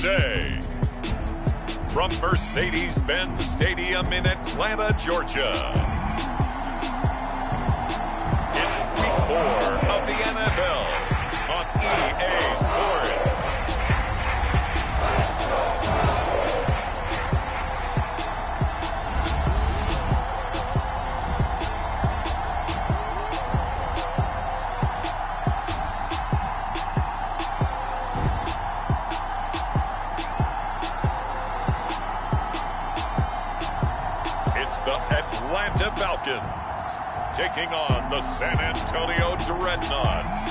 today. From Mercedes-Benz Stadium in Atlanta, Georgia. It's week 4 of the NFL on EA Sports. Atlanta Falcons taking on the San Antonio Dreadnoughts.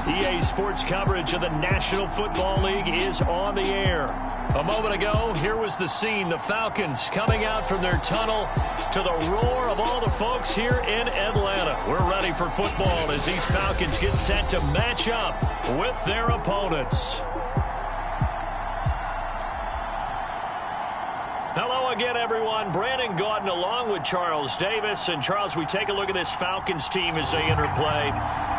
EA Sports coverage of the National Football League is on the air. A moment ago, here was the scene. The Falcons coming out from their tunnel to the roar of all the folks here in Atlanta. We're ready for football as these Falcons get set to match up with their opponents. Hello again, everyone. Brandon Gaudin along with Charles Davis. And, Charles, we take a look at this Falcons team as they enter play.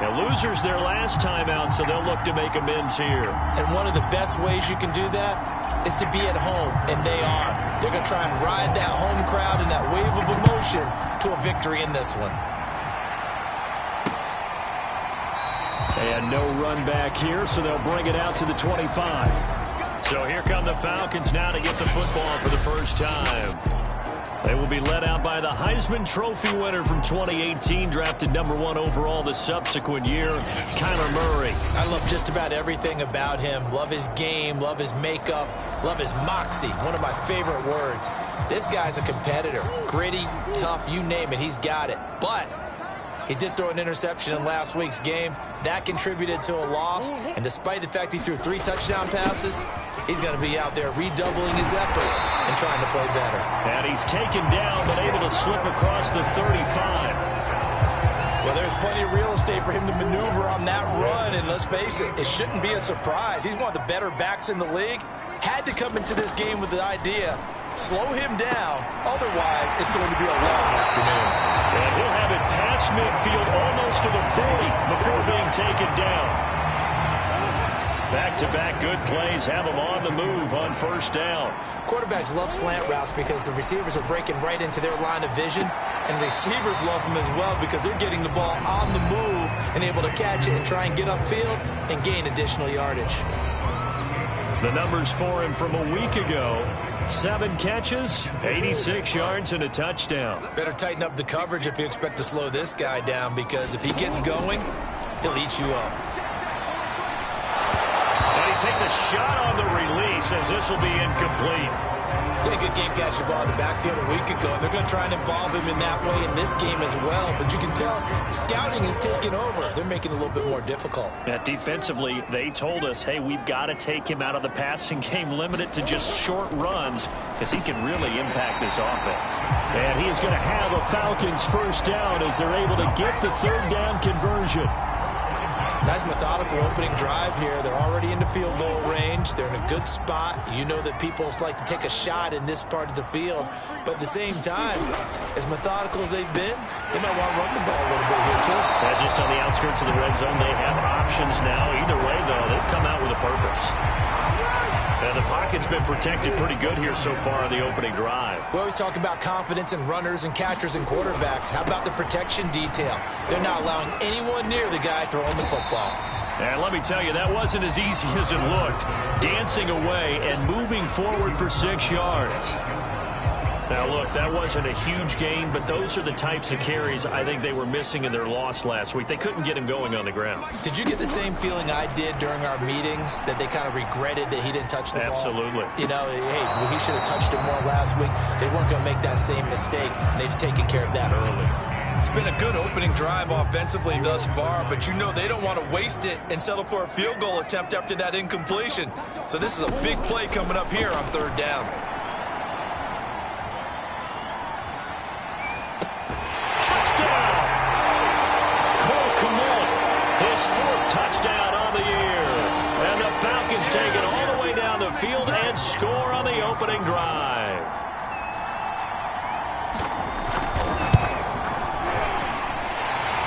Now, losers their last time out, so they'll look to make amends here. And one of the best ways you can do that is to be at home, and they are. They're going to try and ride that home crowd and that wave of emotion to a victory in this one. And no run back here, so they'll bring it out to the 25. So here come the Falcons now to get the football for the first time. They will be led out by the Heisman Trophy winner from 2018, drafted #1 overall the subsequent year, Kyler Murray. I love just about everything about him. Love his game, love his makeup, love his moxie, one of my favorite words. This guy's a competitor. Gritty, tough, you name it, he's got it. But he did throw an interception in last week's game. That contributed to a loss, and despite the fact he threw 3 touchdown passes, he's going to be out there redoubling his efforts and trying to play better. And he's taken down, but able to slip across the 35. Well, there's plenty of real estate for him to maneuver on that run, and let's face it, it shouldn't be a surprise. He's one of the better backs in the league. Had to come into this game with the idea, slow him down, otherwise it's going to be a long afternoon. And he'll have it past midfield almost to the 40 before being taken down. Back-to-back good plays have him on the move on first down. Quarterbacks love slant routes because the receivers are breaking right into their line of vision, and receivers love them as well because they're getting the ball on the move and able to catch it and try and get upfield and gain additional yardage. The numbers for him from a week ago: 7 catches, 86 yards, and a touchdown. Better tighten up the coverage if you expect to slow this guy down, because if he gets going, he'll eat you up. And he takes a shot on the release as this will be incomplete. He had a good game catching the ball in the backfield a week ago, and they're going to try and involve him in that way in this game as well. But you can tell scouting is taking over. They're making it a little bit more difficult. Yeah, defensively, they told us, hey, we've got to take him out of the passing game, limit it to just short runs, because he can really impact this offense. And he is going to have a Falcons first down as they're able to get the 3rd down conversion. Nice methodical opening drive here. They're already into field goal range. They're in a good spot. You know that people like to take a shot in this part of the field. But at the same time, as methodical as they've been, they might want to run the ball a little bit here too. Yeah, just on the outskirts of the red zone, they have options now. Either way, though, they've come out with a purpose. And the pocket's been protected pretty good here so far on the opening drive. We always talk about confidence in runners and catchers and quarterbacks. How about the protection detail? They're not allowing anyone near the guy throwing the football. And let me tell you, that wasn't as easy as it looked. Dancing away and moving forward for 6 yards. Now, look, that wasn't a huge gain, but those are the types of carries I think they were missing in their loss last week. They couldn't get him going on the ground. Did you get the same feeling I did during our meetings, that they kind of regretted that he didn't touch the ball? Absolutely. You know, hey, well, he should have touched it more last week. They weren't going to make that same mistake, and they've taken care of that early. It's been a good opening drive offensively thus far, but you know they don't want to waste it and settle for a field goal attempt after that incompletion. So this is a big play coming up here on 3rd down. His 4th touchdown on the year. And the Falcons take it all the way down the field and score on the opening drive.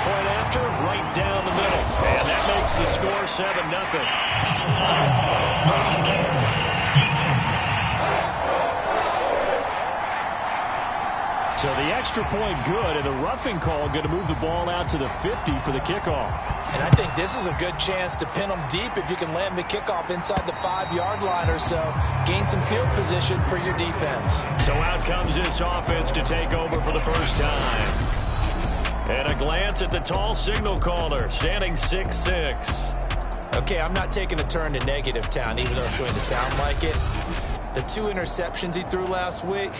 Point after, right down the middle. And that makes It's the score 7-0. So the extra point good, and the roughing call going to move the ball out to the 50 for the kickoff. And I think this is a good chance to pin them deep if you can land the kickoff inside the 5-yard line or so. Gain some field position for your defense. So out comes this offense to take over for the first time. And a glance at the tall signal caller, standing 6'6". Okay, I'm not taking a turn to negative town, even though it's going to sound like it. The 2 interceptions he threw last week,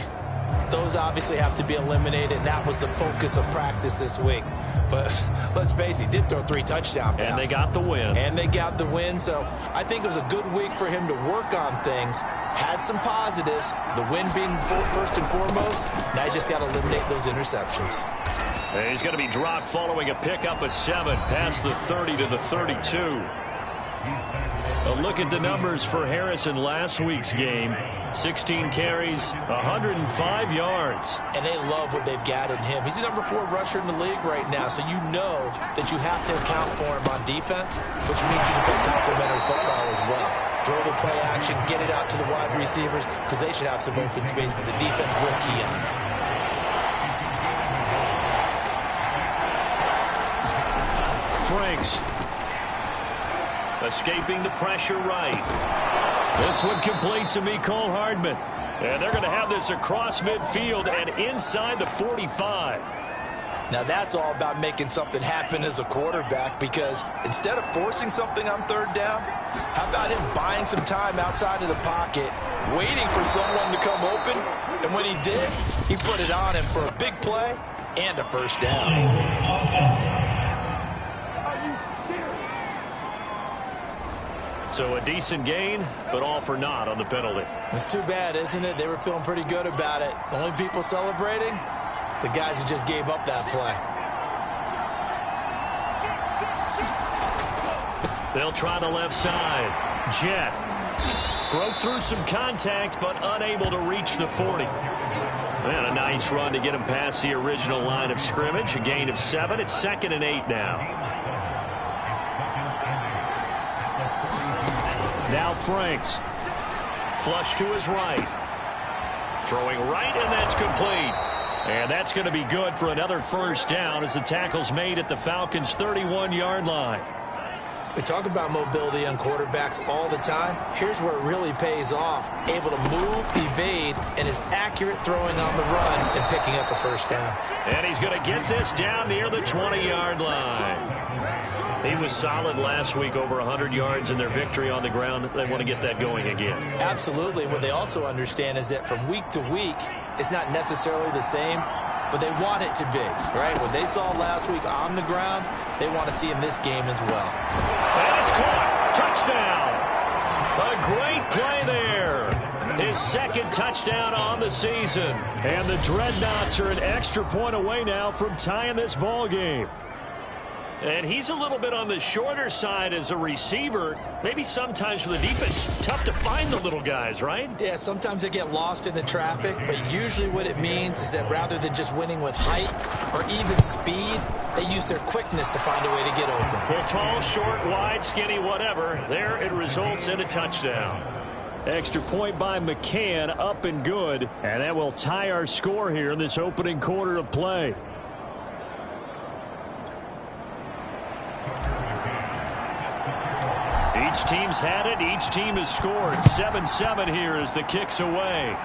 those obviously have to be eliminated. That was the focus of practice this week. But let's face it, he did throw 3 touchdown passes. And they got the win. And they got the win. So I think it was a good week for him to work on things. Had some positives. The win being first and foremost. Now he's just got to eliminate those interceptions. And he's going to be dropped following a pickup of 7 past the 30 to the 32. A look at the numbers for Harris in last week's game. 16 carries, 105 yards. And they love what they've got in him. He's the number 4 rusher in the league right now, so you know that you have to account for him on defense, which means you can play complementary football as well. Throw the play action, get it out to the wide receivers, because they should have some open space, because the defense will key on it. Franks escaping the pressure right. This one complete to Mecole Hardman. And they're going to have this across midfield and inside the 45. Now that's all about making something happen as a quarterback, because instead of forcing something on 3rd down, how about him buying some time outside of the pocket, waiting for someone to come open, and when he did, he put it on him for a big play and a first down. So a decent gain, but all for naught on the penalty. It's too bad, isn't it? They were feeling pretty good about it. The only people celebrating, the guys who just gave up that play. They'll try the left side. Jet broke through some contact, but unable to reach the 40. And a nice run to get him past the original line of scrimmage. A gain of 7. It's 2nd and 8 now. Now Franks. Flush to his right. Throwing right, and that's complete. And that's going to be good for another first down as the tackle's made at the Falcons' 31-yard line. We talk about mobility on quarterbacks all the time. Here's where it really pays off. Able to move, evade, and is accurate throwing on the run and picking up a first down. And he's going to get this down near the 20-yard line. He was solid last week, over 100 yards in their victory on the ground. They want to get that going again. Absolutely. What they also understand is that from week to week, it's not necessarily the same, but they want it to be, right? What they saw last week on the ground, they want to see in this game as well. And it's caught. Touchdown. A great play there. His 2nd touchdown on the season. And the Dreadnoughts are an extra point away now from tying this ball game. And he's a little bit on the shorter side as a receiver. Maybe sometimes for the defense, tough to find the little guys, right? Yeah, sometimes they get lost in the traffic, but usually what it means is that rather than just winning with height or even speed, they use their quickness to find a way to get open. Well, tall, short, wide, skinny, whatever. There it results in a touchdown. Extra point by McCann, up and good. And that will tie our score here in this opening quarter of play. Each team's had it. Each team has scored. 7-7 here as the kick's away.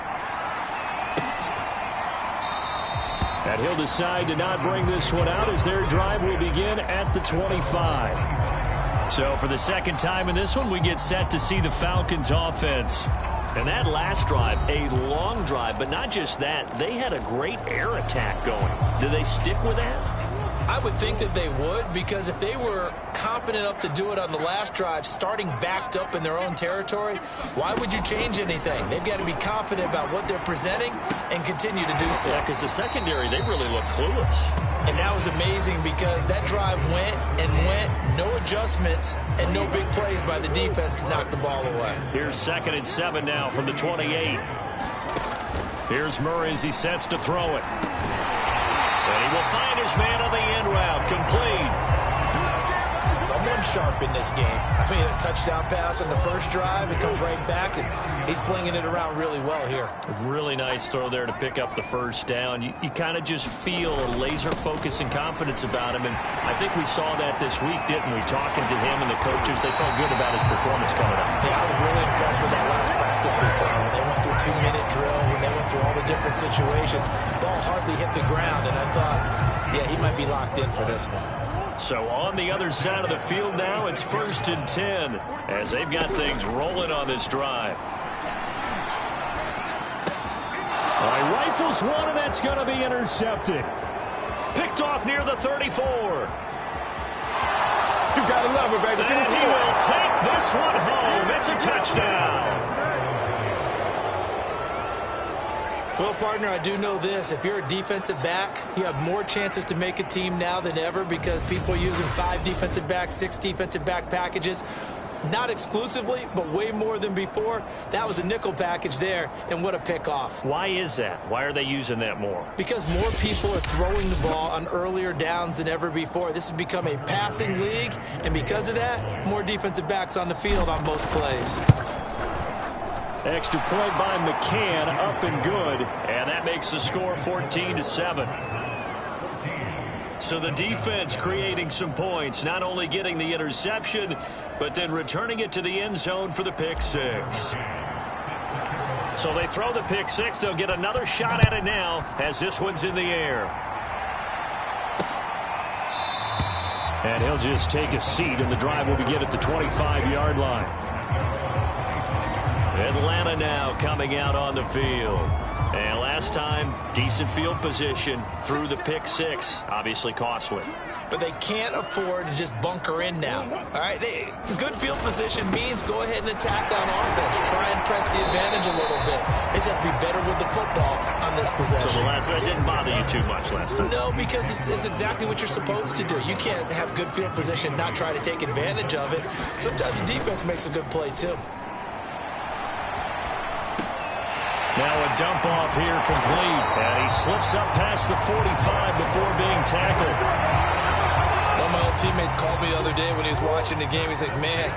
And he'll decide to not bring this one out as their drive will begin at the 25. So for the 2nd time in this one, we get set to see the Falcons offense. And that last drive, a long drive, but not just that. They had a great air attack going. Do they stick with that? I would think that they would, because if they were confident enough to do it on the last drive, starting backed up in their own territory, why would you change anything? They've got to be confident about what they're presenting and continue to do so. Yeah, because the secondary, they really look clueless. And that was amazing because that drive went and went, no adjustments, and no big plays by the defense to knock the ball away. Here's 2nd and 7 now from the 28. Here's Murray as he sets to throw it. And he will find his man on the end route, complete. someone sharp in this game. I mean, a touchdown pass on the first drive. It comes right back, and he's flinging it around really well here. A really nice throw there to pick up the first down. You kind of just feel a laser focus and confidence about him, and I think we saw that this week, didn't we? Talking to him and the coaches, they felt good about his performance coming up. Yeah, I was really impressed with that last practice we saw. When they went through a 2-minute drill, when they went through all the different situations, ball hardly hit the ground, and I thought, yeah, he might be locked in for this one. So on the other side of the field now, it's 1st and 10 as they've got things rolling on this drive. All right, rifles one, and that's going to be intercepted. Picked off near the 34. You gotta love it, baby. And he will take this one home. It's a touchdown. Well, partner, I do know this. If you're a defensive back, you have more chances to make a team now than ever because people are using 5 defensive backs, 6 defensive back packages. Not exclusively, but way more than before. That was a nickel package there, and what a pickoff. Why is that? Why are they using that more? Because more people are throwing the ball on earlier downs than ever before. This has become a passing league, and because of that, more defensive backs on the field on most plays. Extra point by McCann, up and good, and that makes the score 14-7. So the defense creating some points, not only getting the interception, but then returning it to the end zone for the pick 6. So they throw the pick 6. They'll get another shot at it now as this one's in the air. And he'll just take a seat, and the drive will begin at the 25-yard line. Atlanta now coming out on the field. And last time, decent field position through the pick 6. Obviously costly. But they can't afford to just bunker in now. All right, good field position means go ahead and attack on offense. Try and press the advantage a little bit. They just have to be better with the football on this possession. So the last one didn't bother you too much last time? No, because it's exactly what you're supposed to do. You can't have good field position, not try to take advantage of it. Sometimes the defense makes a good play, too. Now a dump off here complete. And he slips up past the 45 before being tackled. One of my old teammates called me the other day when he was watching the game. He's like, man,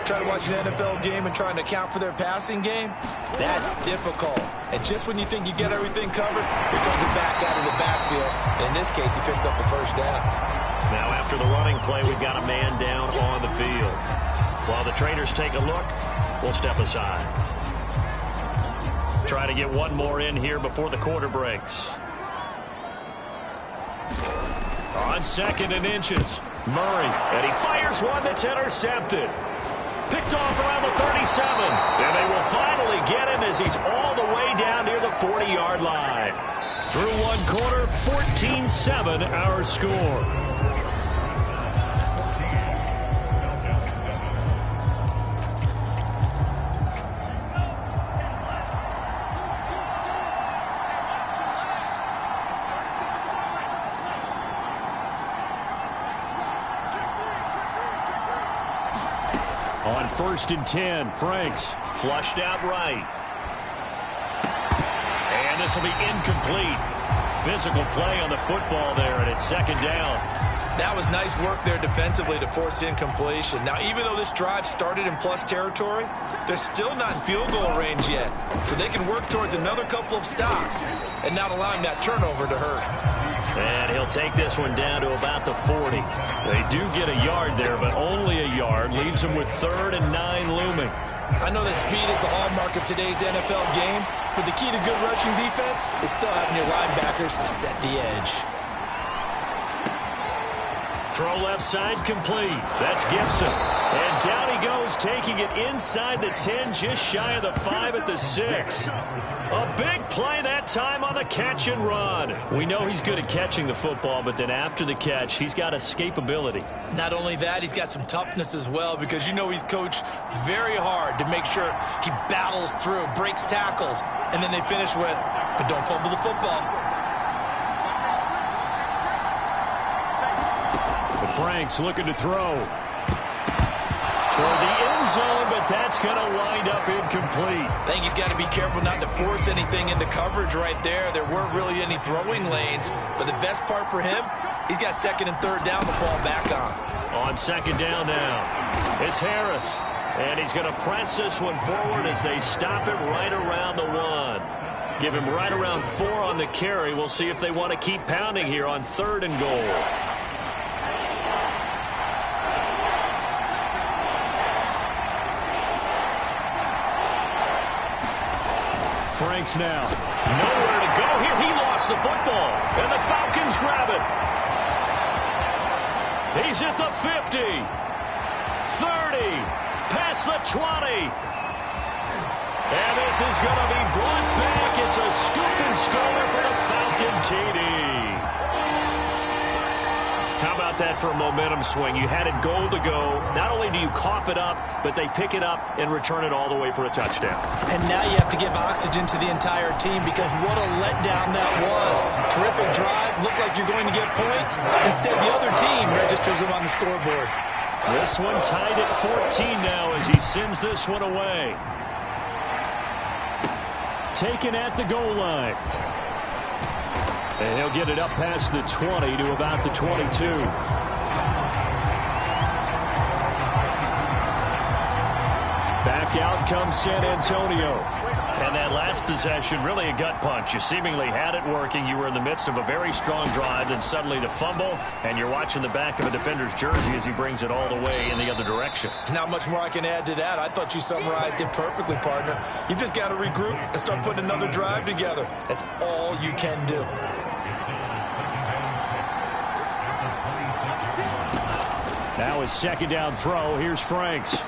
trying to watch an NFL game and trying to account for their passing game, that's difficult. And just when you think you get everything covered, here comes a back out of the backfield. And in this case, he picks up the first down. Now after the running play, we've got a man down on the field. While the trainers take a look, we'll step aside. Try to get one more in here before the quarter breaks. On 2nd and inches, Murray, and he fires one that's intercepted. Picked off around the 37, and they will finally get him as he's all the way down near the 40-yard line. Through one quarter, 14-7 our score. On 1st and 10, Franks flushed out right. And this will be incomplete. Physical play on the football there, and it's 2nd down. That was nice work there defensively to force incompletion. Now, even though this drive started in plus territory, they're still not in field goal range yet. So they can work towards another couple of stops and not allowing that turnover to hurt. And he'll take this one down to about the 40. They do get a yard there, but only a yard. Leaves them with 3rd and 9 looming. I know that speed is the hallmark of today's NFL game, but the key to good rushing defense is still having your linebackers set the edge. Throw left side complete. That's Gibson. And down he goes, taking it inside the 10, just shy of the 5 at the 6. A big play that time on the catch and run. We know he's good at catching the football, but then after the catch, he's got escapability. Not only that, he's got some toughness as well, because you know he's coached very hard to make sure he battles through, breaks tackles, and then they finish with, but don't fumble the football. Franks looking to throw. Toward the end end zone, but that's going to wind up incomplete. I think he's got to be careful not to force anything into coverage right there. There weren't really any throwing lanes, but the best part for him, he's got second and third down to fall back on. On second down now, it's Harris. And he's going to press this one forward as they stop him right around the 1. Give him right around 4 on the carry. We'll see if they want to keep pounding here on 3rd and goal. Franks now. Nowhere to go here. He lost the football. And the Falcons grab it. He's at the 50. 30. Past the 20. And this is going to be brought back. It's a scoop and score for the Falcon TD. How about that for a momentum swing? You had it goal to go. Not only do you cough it up, but they pick it up and return it all the way for a touchdown. And now you have to give oxygen to the entire team because what a letdown that was. Terrific drive. Looked like you're going to get points. Instead, the other team registers them on the scoreboard. This one tied at 14 now as he sends this one away. Taken at the goal line. And he'll get it up past the 20 to about the 22. Back out comes San Antonio. And that last possession, really a gut punch. You seemingly had it working. You were in the midst of a very strong drive, then suddenly the fumble, and you're watching the back of a defender's jersey as he brings it all the way in the other direction. There's not much more I can add to that. I thought you summarized it perfectly, partner. You've just got to regroup and start putting another drive together. That's all you can do. Now his second down throw. Here's Franks.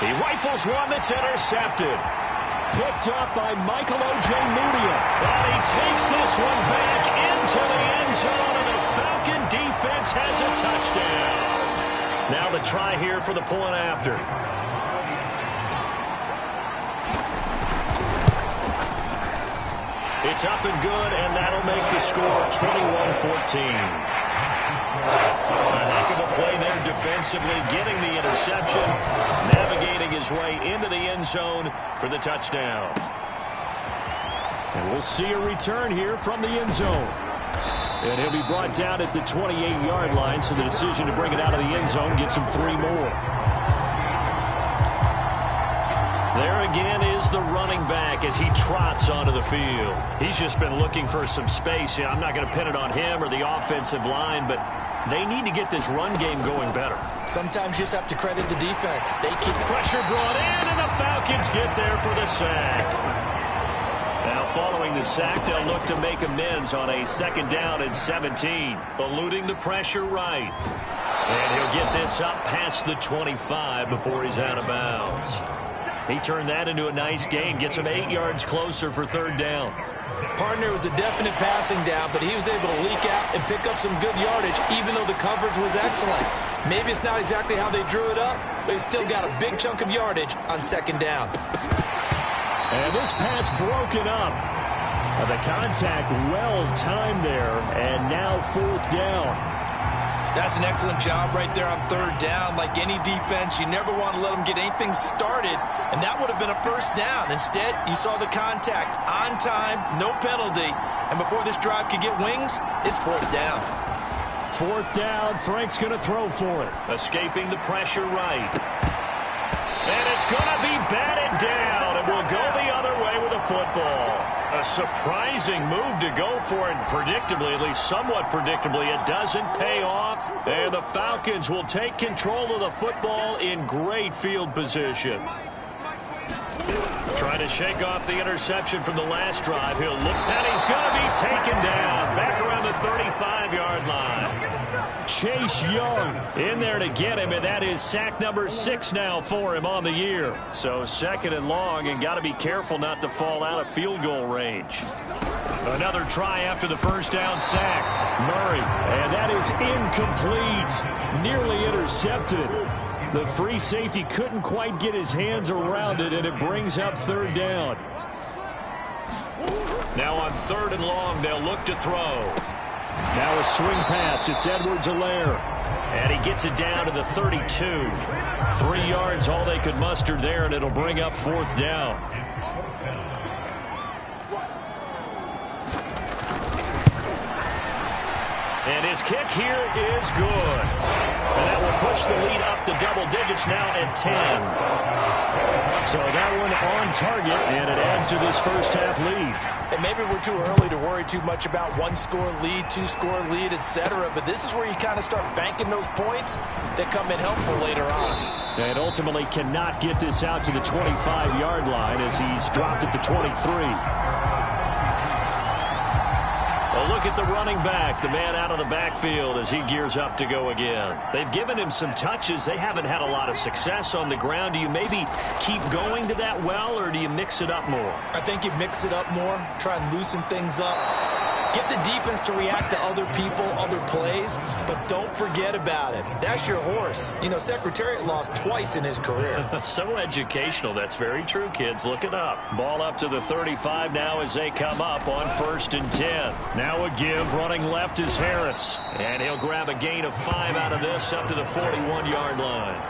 He rifles one that's intercepted. Picked up by Michael Ojemudia. And he takes this one back into the end zone, and the Falcon defense has a touchdown. Now the try here for the point after. It's up and good, and that'll make the score 21-14. A heck of a play there defensively, getting the interception, navigating his way into the end zone for the touchdown. And we'll see a return here from the end zone. And he'll be brought down at the 28-yard line, so the decision to bring it out of the end zone gets him 3 more. There again is the running back as he trots onto the field. He's just been looking for some space. I'm not going to pin it on him or the offensive line, but they need to get this run game going better. Sometimes you just have to credit the defense. They keep pressure brought in, and the Falcons get there for the sack. Now following the sack, they'll look to make amends on a 2nd down and 17. Eluding the pressure right. And he'll get this up past the 25 before he's out of bounds. He turned that into a nice gain, gets him 8 yards closer for 3rd down. Partner was a definite passing down, but he was able to leak out and pick up some good yardage, even though the coverage was excellent. Maybe it's not exactly how they drew it up, but he's still got a big chunk of yardage on 2nd down. And this pass broken up. The contact well timed there, and now 4th down. That's an excellent job right there on 3rd down. Like any defense, you never want to let them get anything started, and that would have been a 1st down. Instead, you saw the contact on time, no penalty, and before this drive could get wings, it's 4th down. 4th down, Frank's going to throw for it. Escaping the pressure right. And it's going to be batted down, and will go the other way with a football. A surprising move to go for it, predictably, at least somewhat predictably. It doesn't pay off, and the Falcons will take control of the football in great field position. Trying to shake off the interception from the last drive. He'll look, and he's going to be taken down back around the 35-yard line. Chase Young in there to get him, and that is sack number 6 now for him on the year. So 2nd and long, and got to be careful not to fall out of field goal range. Another try after the 1st down sack. Murray, and that is incomplete. Nearly intercepted. The free safety couldn't quite get his hands around it, and it brings up 3rd down. Now on 3rd and long, they'll look to throw. Now a swing pass. It's Edwards-Helaire. And he gets it down to the 32. 3 yards, all they could muster there, and it'll bring up 4th down. And his kick here is good. And that will push the lead up to double digits now at 10. So that one on target, and it adds to this first half lead. And maybe we're too early to worry too much about 1-score lead, 2-score lead, etc. But this is where you kind of start banking those points that come in helpful later on. And ultimately cannot get this out to the 25-yard line as he's dropped at the 23. A look at the running back, the man out of the backfield as he gears up to go again. They've given him some touches. They haven't had a lot of success on the ground. Do you maybe keep going to that well, or do you mix it up more? I think you mix it up more, try and loosen things up. Get the defense to react to other people, other plays, but don't forget about it. That's your horse. You know, Secretariat lost twice in his career. So educational. That's very true, kids. Look it up. Ball up to the 35 now as they come up on 1st and 10. Now a give. Running left is Harris. And he'll grab a gain of 5 out of this up to the 41-yard line.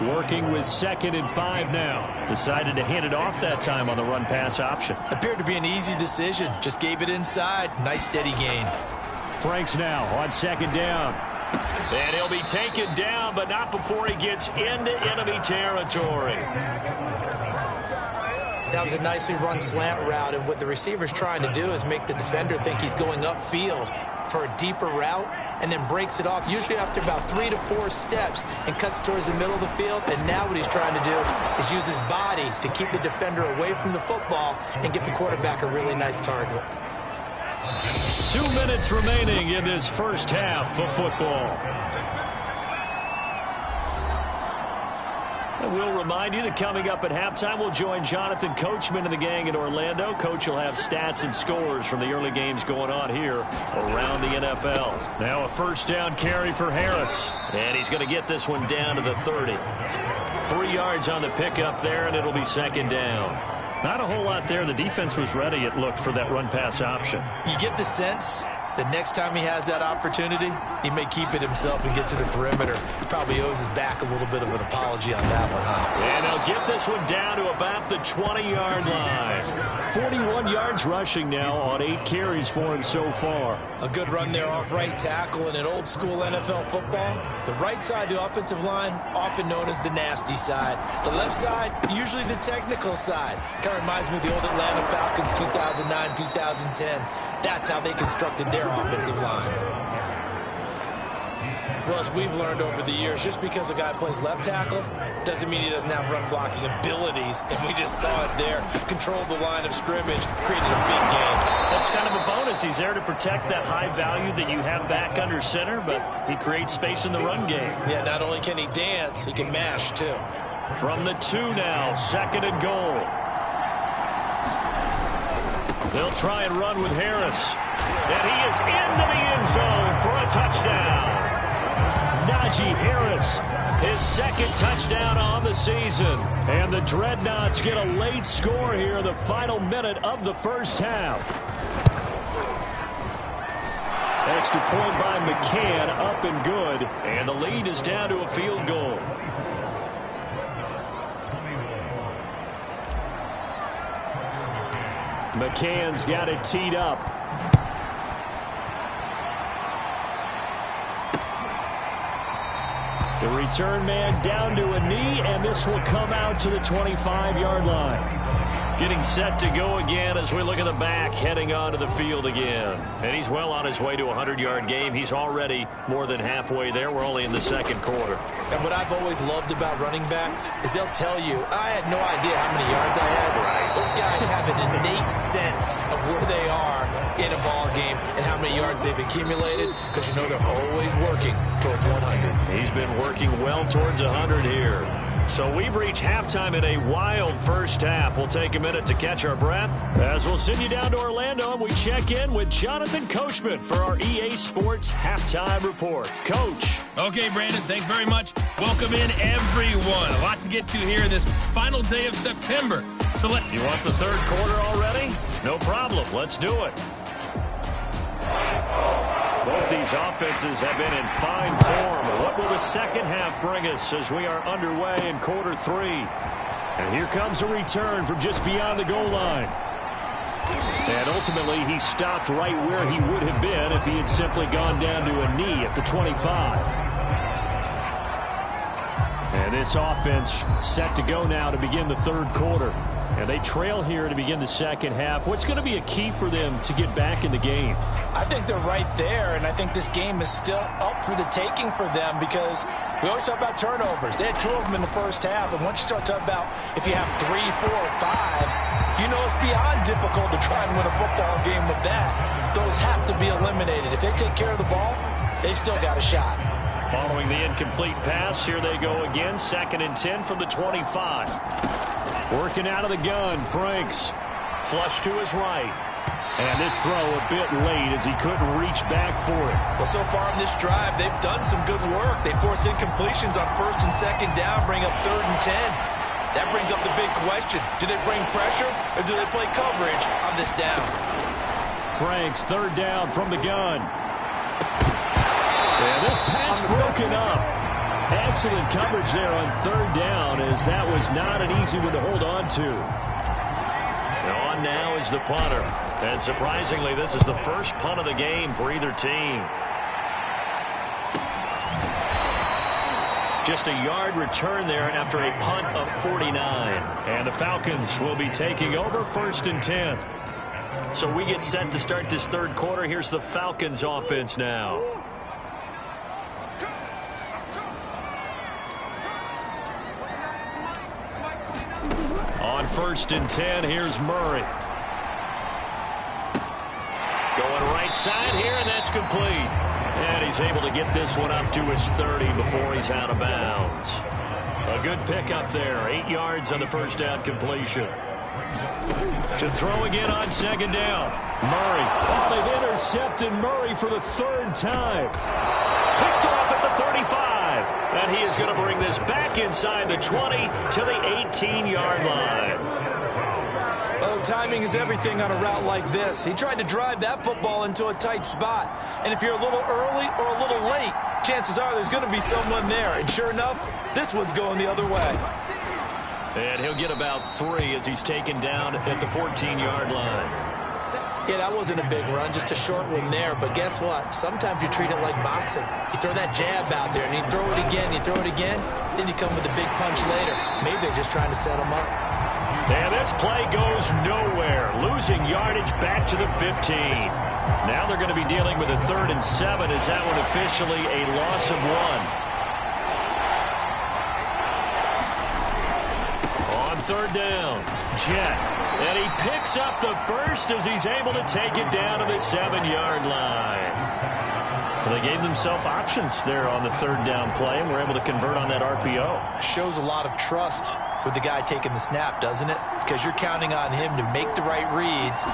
Working with 2nd and 5 now. Decided to hand it off that time on the run-pass option. Appeared to be an easy decision. Just gave it inside. Nice steady gain. Franks now on 2nd down. And he'll be taken down, but not before he gets into enemy territory. That was a nicely run slant route, and what the receiver's trying to do is make the defender think he's going upfield for a deeper route, and then breaks it off, usually after about 3 to 4 steps, and cuts towards the middle of the field. And now what he's trying to do is use his body to keep the defender away from the football and give the quarterback a really nice target. 2 minutes remaining in this first half of football. And we'll remind you that coming up at halftime, we'll join Jonathan Coachman and the gang in Orlando. Coach will have stats and scores from the early games going on here around the NFL. Now a 1st down carry for Harris. And he's going to get this one down to the 30. 3 yards on the pickup there, and it'll be 2nd down. Not a whole lot there. The defense was ready, it looked, for that run-pass option. You get the sense the next time he has that opportunity, he may keep it himself and get to the perimeter. He probably owes his back a little bit of an apology on that one, huh? And he'll get this one down to about the 20-yard line. 41 yards rushing now on 8 carries for him so far. A good run there off right tackle in an old-school NFL football. The right side, the offensive line, often known as the nasty side. The left side, usually the technical side. Kind of reminds me of the old Atlanta Falcons 2009, 2010. That's how they constructed their offensive line. Well, as we've learned over the years, just because a guy plays left tackle doesn't mean he doesn't have run-blocking abilities, and we just saw it there. Controlled the line of scrimmage, created a big game. That's kind of a bonus. He's there to protect that high value that you have back under center, but he creates space in the run game. Yeah, not only can he dance, he can mash, too. From the 2 now, 2nd and goal. They'll try and run with Harris. And he is into the end zone for a touchdown. Najee Harris, his 2nd touchdown on the season. And the Dreadnoughts get a late score here in the final minute of the first half. Extra point by McCann, up and good. And the lead is down to a field goal. McCann's got it teed up. The return man down to a knee, and this will come out to the 25-yard line. Getting set to go again as we look at the back, heading onto the field again. And he's well on his way to a 100-yard game. He's already more than halfway there. We're only in the 2nd quarter. And what I've always loved about running backs is they'll tell you, I had no idea how many yards I had. Those guys have an innate sense of where they are in a ball game and how many yards they've accumulated, because you know they're always working towards 100. He's been working well towards 100 here. So we've reached halftime in a wild first half. We'll take a minute to catch our breath as we'll send you down to Orlando and we check in with Jonathan Coachman for our EA Sports Halftime Report. Coach. Okay, Brandon, thanks very much. Welcome in, everyone. A lot to get to here this final day of September. So You want the 3rd quarter already? No problem. Let's do it. Both these offenses have been in fine form. What will the second half bring us as we are underway in quarter 3? And here comes a return from just beyond the goal line. And ultimately, he stopped right where he would have been if he had simply gone down to a knee at the 25. And this offense set to go now to begin the third quarter. And they trail here to begin the second half. What's going to be a key for them to get back in the game? I think they're right there, and I think this game is still up for the taking for them because we always talk about turnovers. They had 2 of them in the first half, and once you start talking about if you have 3, 4, 5, you know it's beyond difficult to try and win a football game with that. Those have to be eliminated. If they take care of the ball, they've still got a shot. Following the incomplete pass, here they go again. 2nd and 10 from the 25. Working out of the gun, Franks. Flush to his right. And this throw a bit late as he couldn't reach back for it. Well, so far in this drive, they've done some good work. They force incompletions on 1st and 2nd down, bring up 3rd and 10. That brings up the big question. Do they bring pressure or do they play coverage on this down? Franks, 3rd down from the gun. And this pass broken up. Excellent coverage there on 3rd down as that was not an easy one to hold on to. On now is the punter. And surprisingly, this is the first punt of the game for either team. Just a yard return there after a punt of 49. And the Falcons will be taking over 1st and 10. So we get set to start this third quarter. Here's the Falcons offense now. On 1st and 10, here's Murray. Going right side here, and that's complete. And he's able to get this one up to his 30 before he's out of bounds. A good pickup there. 8 yards on the first down completion. To throw again on 2nd down. Murray. Oh, they've intercepted Murray for the 3rd time. Picked off at the 35. And he is going to bring this back inside the 20 to the 18-yard line. Well, timing is everything on a route like this. He tried to drive that football into a tight spot. And if you're a little early or a little late, chances are there's going to be someone there. And sure enough, this one's going the other way. And he'll get about 3 as he's taken down at the 14-yard line. Yeah, that wasn't a big run, just a short one there. But guess what? Sometimes you treat it like boxing. You throw that jab out there, and you throw it again, you throw it again, then you come with a big punch later. Maybe they're just trying to set him up. And this play goes nowhere. Losing yardage back to the 15. Now they're going to be dealing with a 3rd and 7. Is that one officially a loss of 1? On 3rd down, Jet. And he picks up the first as he's able to take it down to the 7-yard line. Well, they gave themselves options there on the 3rd down play, and were able to convert on that RPO. Shows a lot of trust with the guy taking the snap, doesn't it? Because you're counting on him to make the right reads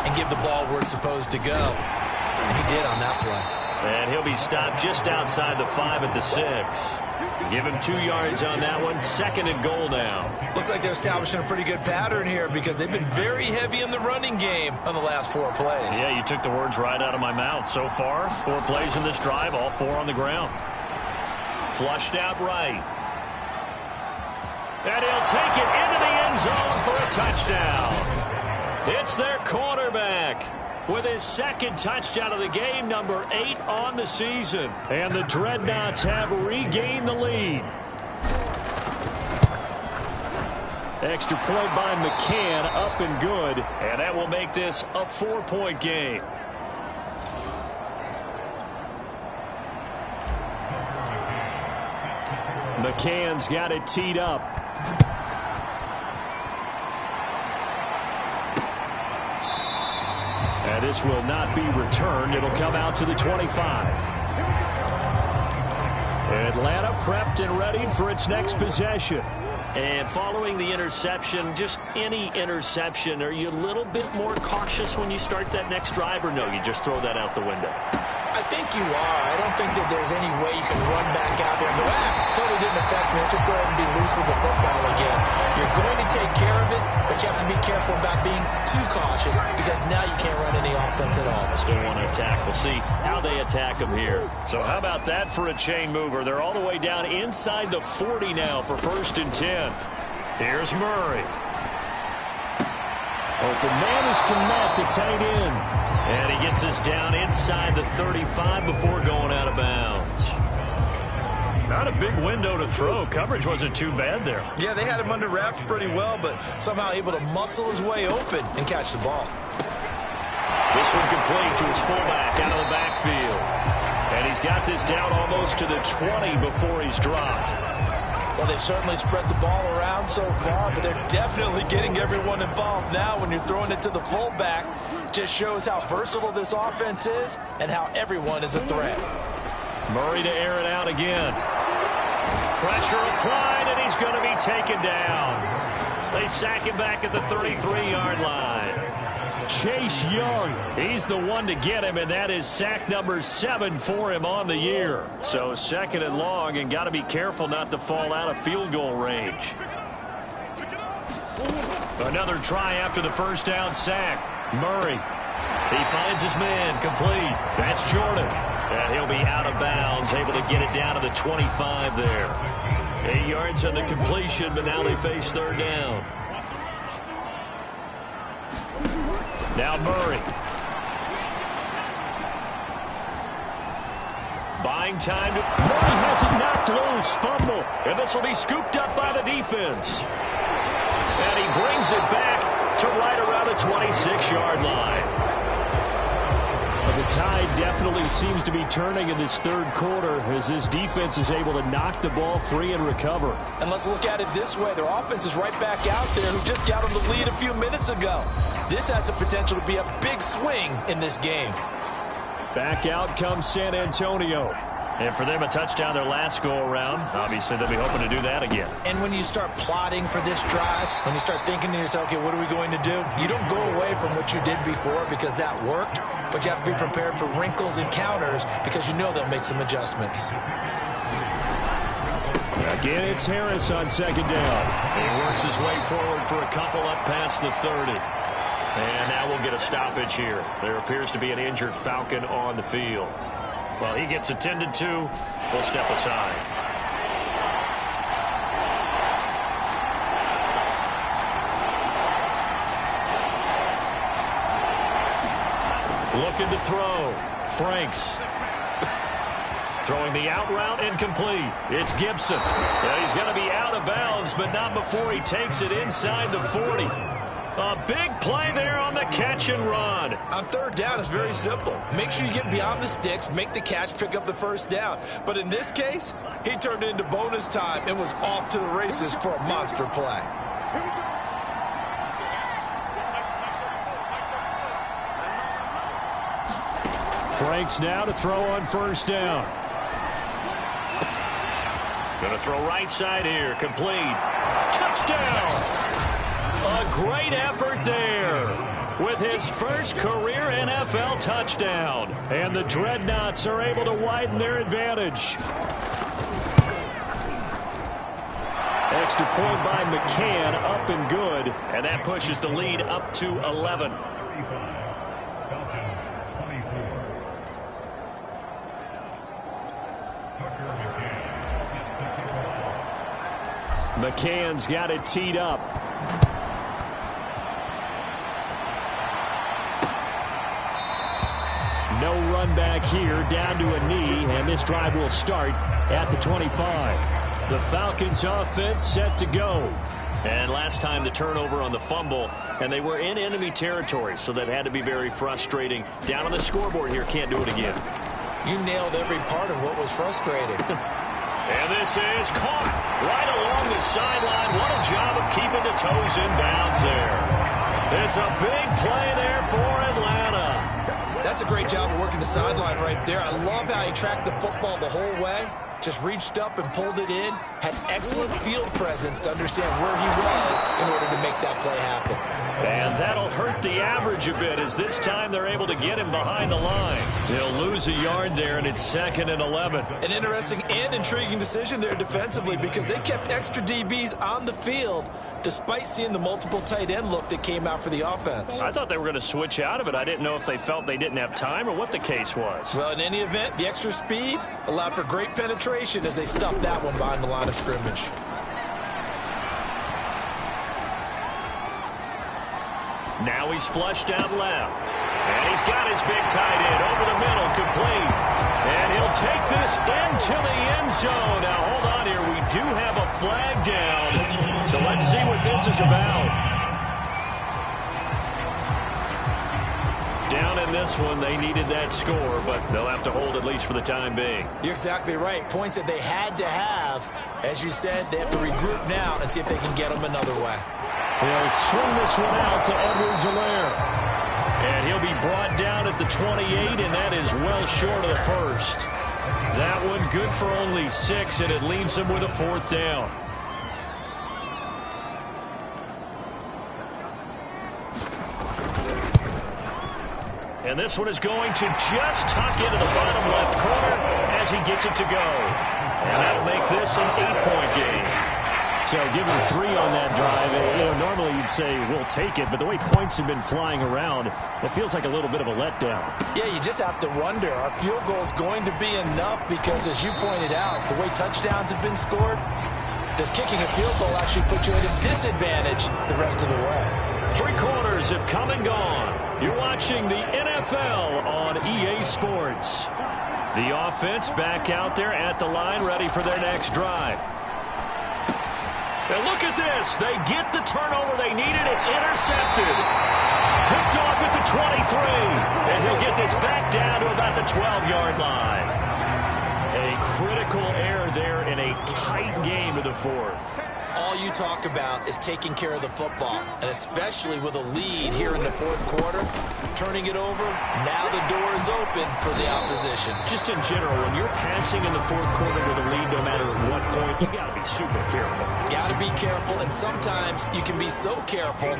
and give the ball where it's supposed to go. And he did on that play. And he'll be stopped just outside the 5 at the 6. Give him 2 yards on that one. 2nd and goal now. Looks like they're establishing a pretty good pattern here because they've been very heavy in the running game on the last 4 plays. Yeah, you took the words right out of my mouth. So far, 4 plays in this drive, all 4 on the ground. Flushed out right. And he'll take it into the end zone for a touchdown. It's their quarterback with his 2nd touchdown of the game, number 8 on the season. And the Dreadnoughts have regained the lead. Extra point by McCann, up and good. And that will make this a 4-point game. McCann's got it teed up. And this will not be returned. It'll come out to the 25. Atlanta prepped and ready for its next possession. And following the interception, just any interception, are you a little bit more cautious when you start that next drive, or no, you just throw that out the window? I think you are. I don't think that there's any way you can run back out there and go, totally didn't affect me. Let's just go ahead and be loose with the football again. You're going to take care of it, but you have to be careful about being too cautious because now you can't run any offense at all. Still want to attack. We'll see how they attack him here. So how about that for a chain mover? They're all the way down inside the 40 now for 1st and 10. Here's Murray. Open man is Komet, the tight end. And he gets us down inside the 35 before going out of bounds. Not a big window to throw. Coverage wasn't too bad there. Yeah, they had him under wraps pretty well, but somehow able to muscle his way open and catch the ball. This one complete to his fullback out of the backfield. And he's got this down almost to the 20 before he's dropped. Well, they've certainly spread the ball around so far, but they're definitely getting everyone involved now when you're throwing it to the fullback. Just shows how versatile this offense is and how everyone is a threat. Murray to air it out again. Pressure applied, and he's going to be taken down. They sack him back at the 33-yard line. Chase Young, he's the one to get him, and that is sack number 7 for him on the year. So 2nd and long, and got to be careful not to fall out of field goal range. Another try after the 1st down sack. Murray, he finds his man, complete. That's Jordan. And he'll be out of bounds, able to get it down to the 25 there. 8 yards on the completion, but now they face 3rd down. Now Murray. Buying time. Murray has it knocked loose. Fumble. And this will be scooped up by the defense. And he brings it back to right around the 26-yard line. Well, the tide definitely seems to be turning in this 3rd quarter as this defense is able to knock the ball free and recover. And let's look at it this way. Their offense is right back out there who just got them the lead a few minutes ago. This has the potential to be a big swing in this game. Back out comes San Antonio. And for them, a touchdown their last go-around. Obviously, they'll be hoping to do that again. And when you start plotting for this drive, when you start thinking to yourself, okay, what are we going to do? You don't go away from what you did before because that worked, but you have to be prepared for wrinkles and counters because you know they'll make some adjustments. Again, it's Harris on 2nd down. He works his way forward for a couple up past the 30. And now we'll get a stoppage here. There appears to be an injured Falcon on the field. Well, he gets attended to. We'll step aside. Looking to throw. Franks. Throwing the out route incomplete. It's Gibson. Yeah, he's going to be out of bounds, but not before he takes it inside the 40. A big play there on the catch and run. On 3rd down, it's very simple. Make sure you get beyond the sticks, make the catch, pick up the 1st down. But in this case, he turned it into bonus time and was off to the races for a monster play. Franks now to throw on 1st down. Going to throw right side here. Complete. Touchdown! A great effort there with his first career NFL touchdown. And the Dreadnoughts are able to widen their advantage. Extra point by McCann, up and good. And that pushes the lead up to 11. McCann's got it teed up. No run back here, down to a knee, and this drive will start at the 25. The Falcons offense set to go. And last time the turnover on the fumble, and they were in enemy territory, so that had to be very frustrating. Down on the scoreboard here, can't do it again. You nailed every part of what was frustrating. And this is caught right along the sideline. What a job of keeping the toes in bounds there. It's a big play there for Atlanta. That's a great job of working the sideline right there. I love how he tracked the football the whole way. just reached up and pulled it in, had excellent field presence to understand where he was in order to make that play happen. And that'll hurt the average a bit, as this time they're able to get him behind the line. He'll lose a yard there, and it's 2nd and 11. An interesting and intriguing decision there defensively, because they kept extra DBs on the field despite seeing the multiple tight end look that came out for the offense. I thought they were going to switch out of it. I didn't know if they felt they didn't have time or what the case was. Well, in any event, the extra speed allowed for great penetration as they stuffed that one behind the line of scrimmage. Now he's flushed out left. And he's got his big tight end over the middle, complete. And he'll take this into the end zone. Now, hold on here. We do have a flag down. So let's see what this is about. Down in this one, they needed that score, but they'll have to hold at least for the time being. You're exactly right. Points that they had to have. As you said, they have to regroup now and see if they can get them another way. He'll swing this one out to Edwards-Helaire. And he'll be brought down at the 28, and that is well short of the first. That one good for only 6, and it leaves him with a 4th down. And this one is going to just tuck into the bottom left corner as he gets it to go. And that'll make this an 8-point game. So give him 3 on that drive. Normally you'd say we'll take it, but the way points have been flying around, it feels like a little bit of a letdown. Yeah, you just have to wonder, are field goals going to be enough? Because as you pointed out, the way touchdowns have been scored, does kicking a field goal actually put you at a disadvantage the rest of the way? 3 quarters have come and gone. You're watching the NFL on EA Sports. The offense back out there at the line, ready for their next drive. And look at this. They get the turnover they needed. It's intercepted. Picked off at the 23. And he'll get this back down to about the 12-yard line. A critical error there in a tight game in the 4th. All you talk about is taking care of the football, and especially with a lead here in the 4th quarter, turning it over, now the door is open for the opposition. Just in general, when you're passing in the 4th quarter with a lead, no matter what point, you got to be super careful. Got to be careful, and sometimes you can be so careful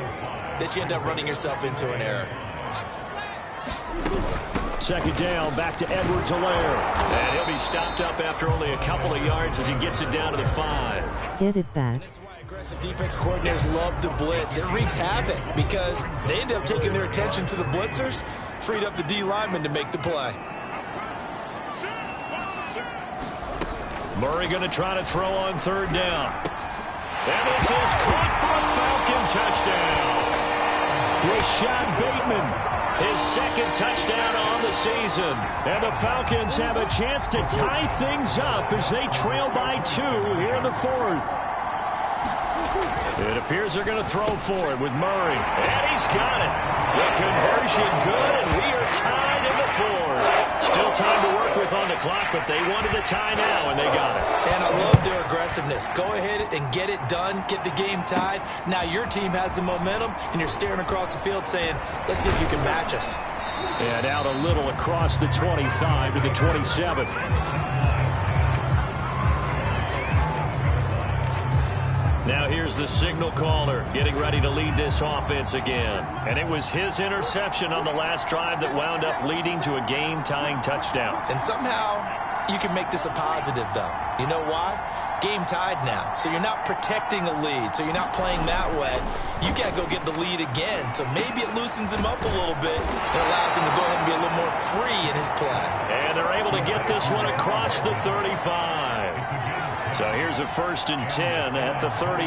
that you end up running yourself into an error. 2nd down, back to Edwards-Helaire. And he'll be stopped up after only a couple of yards as he gets it down to the 5. Get it back. That's why aggressive defense coordinators love to blitz. It wreaks havoc because they end up taking their attention to the blitzers, freed up the D lineman to make the play. Murray going to try to throw on 3rd down. And this is caught for a Falcon touchdown. Rashad Bateman. His 2nd touchdown on the season. And the Falcons have a chance to tie things up as they trail by 2 here in the 4th. It appears they're going to throw for it with Murray. And he's got it. The conversion good, and we are tied in the 4th. Still time to work with on the clock, but they wanted a tie now, and they got it. And I love their aggressiveness. Go ahead and get it done, get the game tied. Now your team has the momentum, and you're staring across the field saying, let's see if you can match us. And out a little across the 25 to the 27. Now here's the signal caller getting ready to lead this offense again. And it was his interception on the last drive that wound up leading to a game-tying touchdown. And somehow you can make this a positive, though. You know why? Game tied now. So you're not protecting a lead. So you're not playing that way. You got to go get the lead again. So maybe it loosens him up a little bit. It allows him to go ahead and be a little more free in his play. And they're able to get this one across the 35. So here's a 1st and 10 at the 38.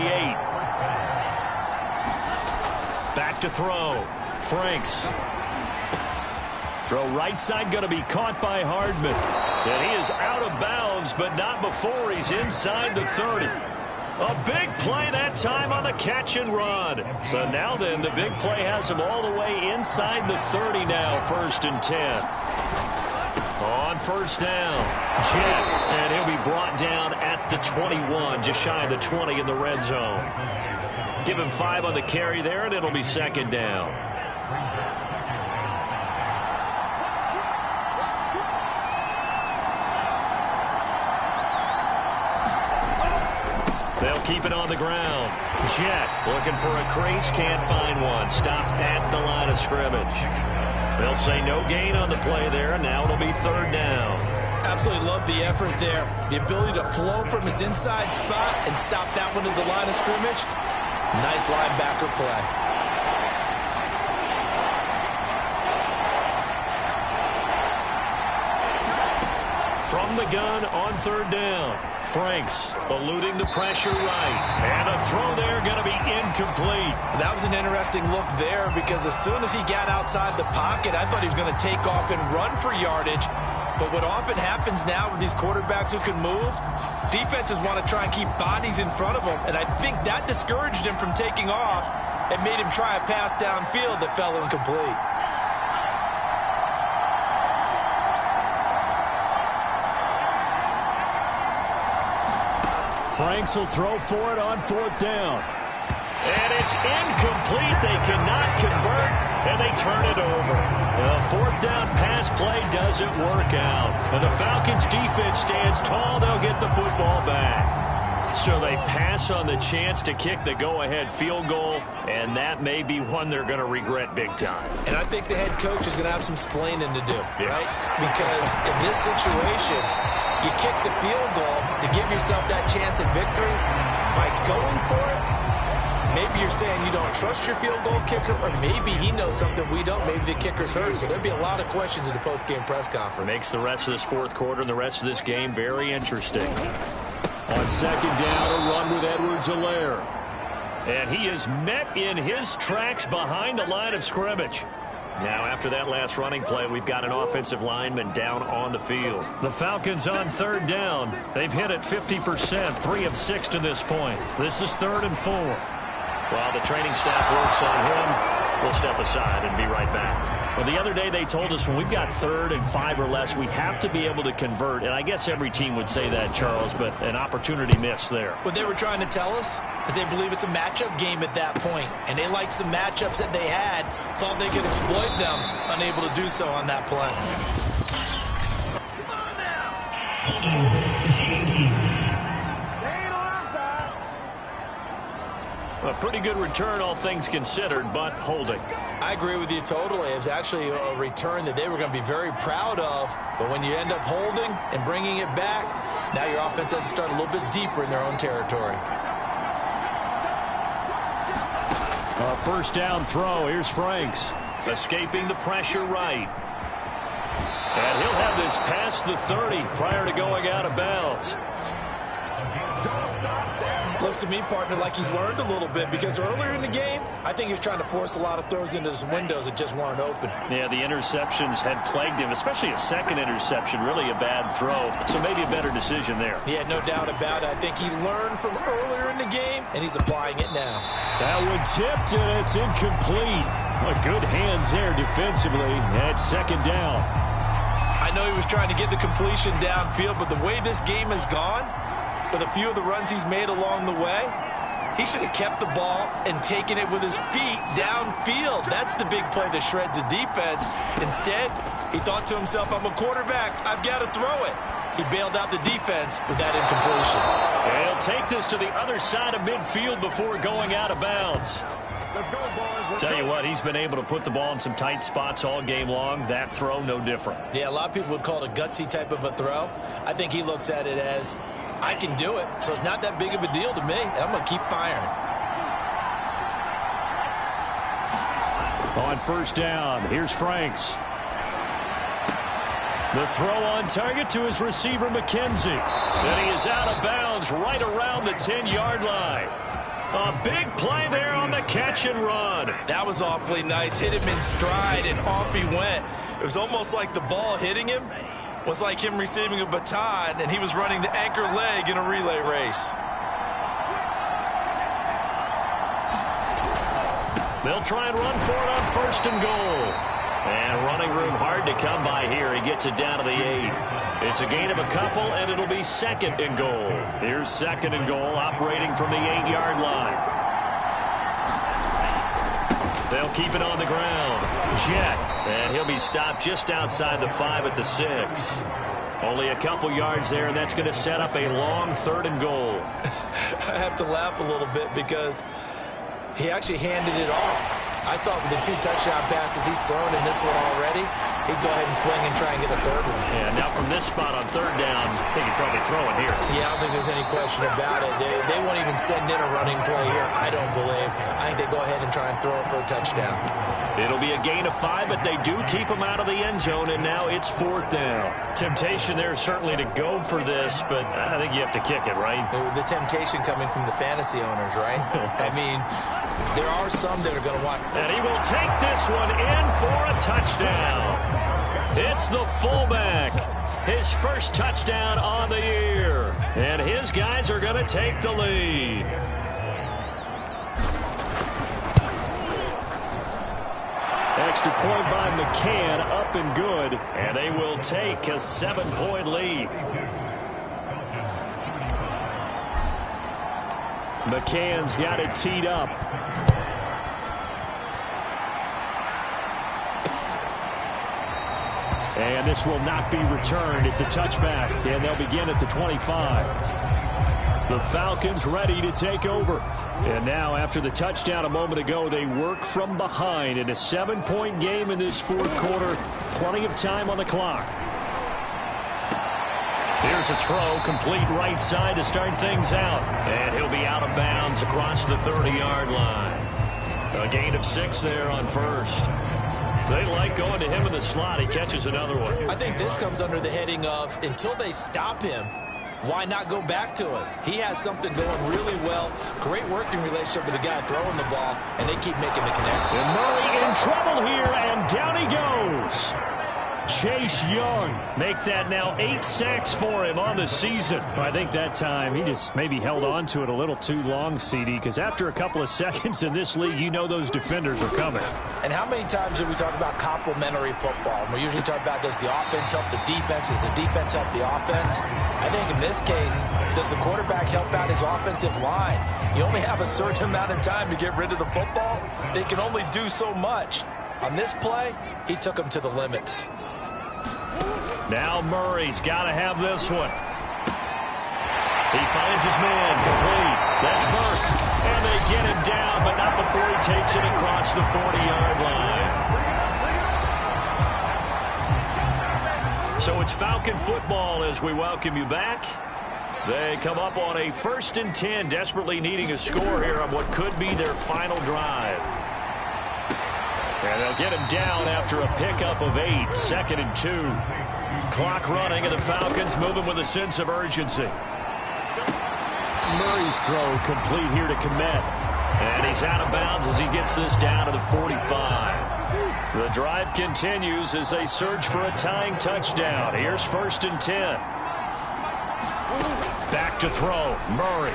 Back to throw. Franks. Throw right side, going to be caught by Hardman. And he is out of bounds, but not before he's inside the 30. A big play that time on the catch and run. So now then, the big play has him all the way inside the 30 now, 1st and 10. On 1st down, Jet, and he'll be brought down at the 21, just shy of the 20 in the red zone. Give him 5 on the carry there, and it'll be 2nd down. keep it on the ground. Jet looking for a crease, can't find one. Stopped at the line of scrimmage. They'll say no gain on the play there. Now it'll be third down. Absolutely love the effort there. The ability to flow from his inside spot and stop that one at the line of scrimmage. Nice linebacker play. From the gun on third down. Franks eluding the pressure right. And a throw there going to be incomplete. That was an interesting look there because as soon as he got outside the pocket, I thought he was going to take off and run for yardage. But what often happens now with these quarterbacks who can move, defenses want to try and keep bodies in front of them. And I think that discouraged him from taking off and made him try a pass downfield that fell incomplete. Franks will throw for it on fourth down. And it's incomplete. They cannot convert, and they turn it over. The fourth down pass play doesn't work out. And the Falcons defense stands tall. They'll get the football back. So they pass on the chance to kick the go-ahead field goal, and that may be one they're going to regret big time. And I think the head coach is going to have some splaining to do, right? Because in this situation, you kick the field goal to give yourself that chance at victory. By going for it, maybe you're saying you don't trust your field goal kicker, or maybe he knows something we don't. Maybe the kicker's hurt. So there'll be a lot of questions in the post-game press conference. Makes the rest of this fourth quarter and the rest of this game very interesting. On second down, a run with Edwards-Helaire. And he is met in his tracks behind the line of scrimmage. Now, after that last running play, we've got an offensive lineman down on the field. The Falcons on third down. They've hit it 50%, 3 of 6 to this point. This is 3rd and 4. While the training staff works on him, we'll step aside and be right back. Well, the other day they told us when we've got 3rd and 5 or less, we have to be able to convert. And I guess every team would say that, Charles, but an opportunity missed there. What they were trying to tell us is they believe it's a matchup game at that point. And they liked some matchups that they had, thought they could exploit them, unable to do so on that play. A pretty good return, all things considered, but holding. I agree with you totally. It's actually a return that they were going to be very proud of. But when you end up holding and bringing it back, now your offense has to start a little bit deeper in their own territory. A first down throw. Here's Franks. Escaping the pressure right. And he'll have this past the 30 prior to going out of bounds. Looks to me, partner, like he's learned a little bit because earlier in the game, I think he was trying to force a lot of throws into some windows that just weren't open. Yeah, the interceptions had plagued him, especially a second interception, really a bad throw. So maybe a better decision there. Yeah, no doubt about it. I think he learned from earlier in the game, and he's applying it now. That one tipped, and it's incomplete. Good hands there defensively at second down. I know he was trying to get the completion downfield, but the way this game has gone, with a few of the runs he's made along the way, he should have kept the ball and taken it with his feet downfield. That's the big play that shreds a defense. Instead, he thought to himself, I'm a quarterback. I've got to throw it. He bailed out the defense with that incompletion. He'll take this to the other side of midfield before going out of bounds. Tell you what, he's been able to put the ball in some tight spots all game long. That throw, no different. Yeah, a lot of people would call it a gutsy type of a throw. I think he looks at it as, I can do it, so it's not that big of a deal to me, and I'm going to keep firing. On first down, here's Franks. The throw on target to his receiver, McKenzie. And he is out of bounds right around the 10-yard line. A big play there on the catch and run. That was awfully nice. Hit him in stride, and off he went. It was almost like the ball hitting him was like him receiving a baton, and he was running the anchor leg in a relay race. They'll try and run for it on first and goal. And running room hard to come by here. He gets it down to the 8. It's a gain of a couple, and it'll be second and goal. Here's second and goal, operating from the 8-yard line. They'll keep it on the ground. Jet. And he'll be stopped just outside the 5 at the 6. Only a couple yards there, and that's going to set up a long 3rd and goal. I have to laugh a little bit because he actually handed it off. I thought with the 2 touchdown passes he's thrown in this one already, he'd go ahead and fling and try and get a 3rd one. Yeah, now from this spot on 3rd down, I think he'd probably throw it here. Yeah, I don't think there's any question about it. They won't even send in a running play here, I don't believe. I think they go ahead and try and throw it for a touchdown. It'll be a gain of 5, but they do keep him out of the end zone, and now it's 4th down. Temptation there certainly to go for this, but I think you have to kick it, right? The temptation coming from the fantasy owners, right? I mean, there are some that are going to want... And he will take this one in for a touchdown. It's the fullback. His first touchdown on the year. And his guys are going to take the lead. Extra point by McCann, up and good. And they will take a 7-point lead. McCann's got it teed up. And this will not be returned. It's a touchback, and they'll begin at the 25. The Falcons ready to take over. And now, after the touchdown a moment ago, they work from behind in a 7-point game in this 4th quarter. Plenty of time on the clock. Here's a throw, complete right side to start things out. And he'll be out of bounds across the 30-yard line. A gain of 6 there on 1st. They like going to him in the slot. He catches another one. I think this comes under the heading of, until they stop him, why not go back to it? He has something going really well. Great working relationship with the guy throwing the ball, and they keep making the connection. And Murray in trouble here, and down he goes. Chase Young. Make that now 8 sacks for him on the season. I think that time he just maybe held on to it a little too long, CD, because after a couple of seconds in this league, you know those defenders are coming. And how many times do we talk about complementary football? And we usually talk about, does the offense help the defense? Does the defense help the offense? I think in this case, does the quarterback help out his offensive line? You only have a certain amount of time to get rid of the football. They can only do so much. On this play, he took them to the limits. Now Murray's got to have this one. He finds his man complete. That's Burke. And they get him down, but not before he takes it across the 40-yard line. So it's Falcon football as we welcome you back. They come up on a 1st and 10, desperately needing a score here on what could be their final drive. And they'll get him down after a pickup of 8, 2nd and 2. Clock running, and the Falcons moving with a sense of urgency. Murray's throw complete here to Komet. And he's out of bounds as he gets this down to the 45. The drive continues as they search for a tying touchdown. Here's 1st and 10. Back to throw. Murray.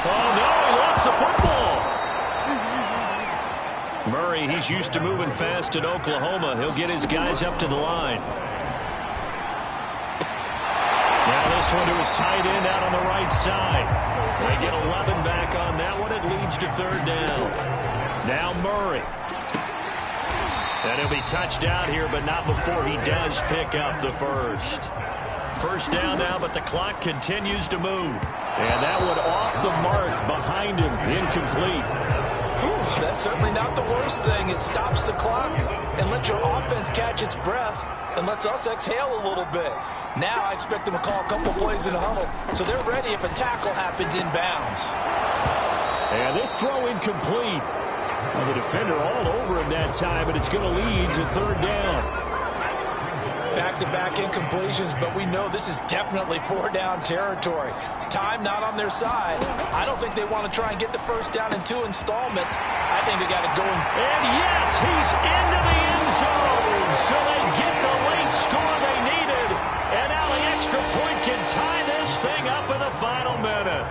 Oh, no, he lost the football. Murray, he's used to moving fast in Oklahoma. He'll get his guys up to the line. Now this one to his tight end out on the right side. They get 11 back on that one. It leads to 3rd down. Now Murray. And he'll be touched out here, but not before he does pick up the 1st. 1st down now, but the clock continues to move. And that one off the mark behind him. Incomplete. That's certainly not the worst thing. It stops the clock and lets your offense catch its breath and lets us exhale a little bit. Now I expect them to call a couple plays in the huddle, so they're ready if a tackle happens inbounds. And this throw incomplete. Well, the defender all over him that time, and it's going to lead to 3rd down. Back-to-back incompletions, but we know this is definitely 4-down territory. Time not on their side. I don't think they want to try and get the 1st down in 2 installments. I think they got to go. And yes, he's into the end zone. So they get the late score they needed. And now the extra point can tie this thing up in the final minute.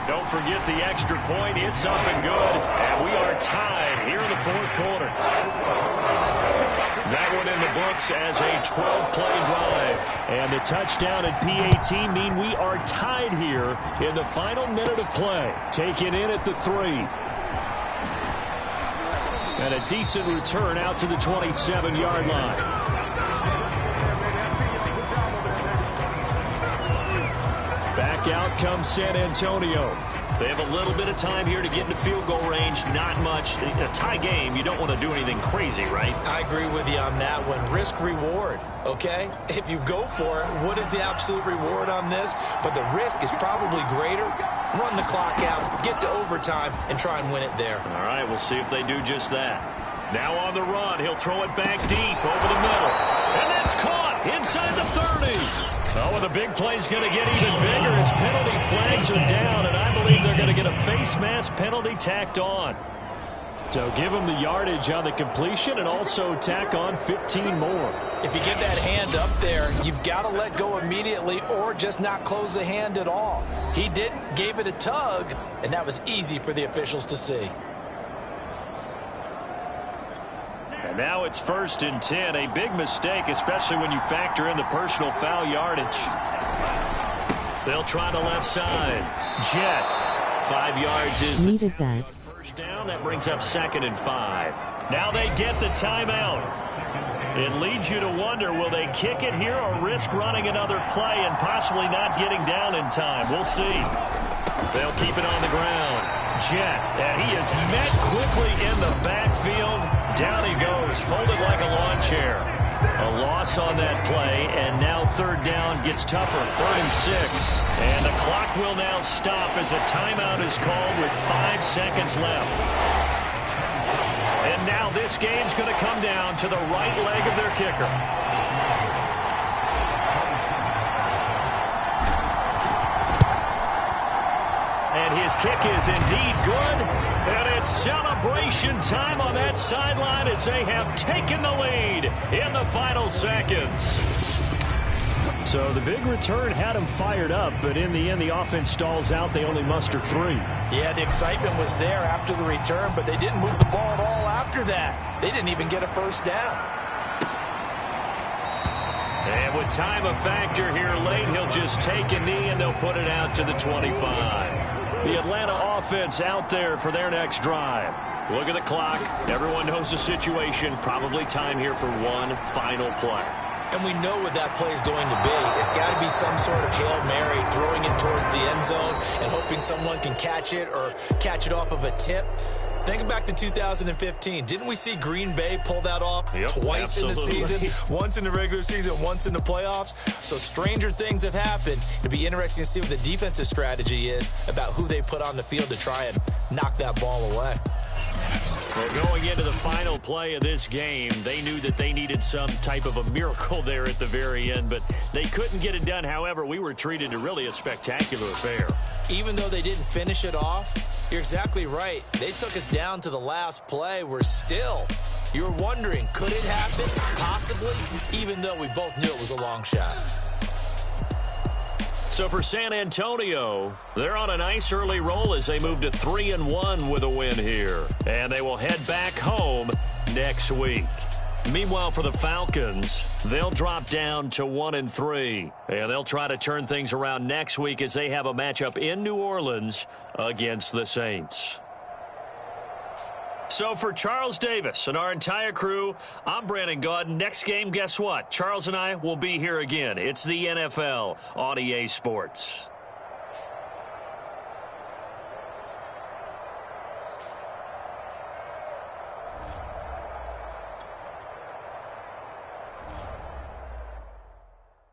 Don't forget the extra point. It's up and good. And we are tied here in the 4th quarter. That one in the books as a 12-play drive. And the touchdown at PAT mean we are tied here in the final minute of play. Taken in at the 3. And a decent return out to the 27-yard line. Back out comes San Antonio. They have a little bit of time here to get into field goal range. Not much. A tie game, you don't want to do anything crazy, right? I agree with you on that one. Risk-reward, okay? If you go for it, what is the absolute reward on this? But the risk is probably greater. Run the clock out, get to overtime, and try and win it there. All right, we'll see if they do just that. Now on the run, he'll throw it back deep over the middle. And that's caught inside the 30. Oh, and the big play's going to get even bigger as penalty flags are down, and I believe they're going to get a face mask penalty tacked on. So give them the yardage on the completion and also tack on 15 more. If you get that hand up there, you've got to let go immediately or just not close the hand at all. He didn't, gave it a tug, and that was easy for the officials to see. And now it's 1st and 10. A big mistake, especially when you factor in the personal foul yardage. They'll try the left side. Jet. 5 yards is needed that. First down. That brings up 2nd and 5. Now they get the timeout. It leads you to wonder, will they kick it here or risk running another play and possibly not getting down in time? We'll see. They'll keep it on the ground. Jet, and he is met quickly in the backfield. Down he goes, folded like a lawn chair. A loss on that play, and now 3rd down gets tougher. 3rd and 6. And the clock will now stop as a timeout is called with 5 seconds left. And now this game's going to come down to the right leg of their kicker. And his kick is indeed good. And it's celebration time on that sideline as they have taken the lead in the final seconds. So the big return had him fired up, but in the end, the offense stalls out. They only muster 3. Yeah, the excitement was there after the return, but they didn't move the ball at all after that. They didn't even get a first down. And with time a factor here late, he'll just take a knee and they'll put it out to the 25. The Atlanta offense out there for their next drive. Look at the clock. Everyone knows the situation. Probably time here for one final play. And we know what that play is going to be. It's got to be some sort of Hail Mary, throwing it towards the end zone and hoping someone can catch it or catch it off of a tip. Think back to 2015. Didn't we see Green Bay pull that off twice in the season? Once in the regular season, once in the playoffs. So stranger things have happened. It'll be interesting to see what the defensive strategy is about who they put on the field to try and knock that ball away. Well, going into the final play of this game, they knew that they needed some type of a miracle there at the very end, but they couldn't get it done. However, we were treated to really a spectacular affair. Even though they didn't finish it off, you're exactly right. They took us down to the last play. We're still, you're wondering, could it happen? Possibly, even though we both knew it was a long shot. So for San Antonio, they're on a nice early roll as they move to 3-1 with a win here. And they will head back home next week. Meanwhile, for the Falcons, they'll drop down to 1-3. And they'll try to turn things around next week as they have a matchup in New Orleans against the Saints. So for Charles Davis and our entire crew, I'm Brandon Gaudin. Next game, guess what? Charles and I will be here again. It's the NFL on EA Sports.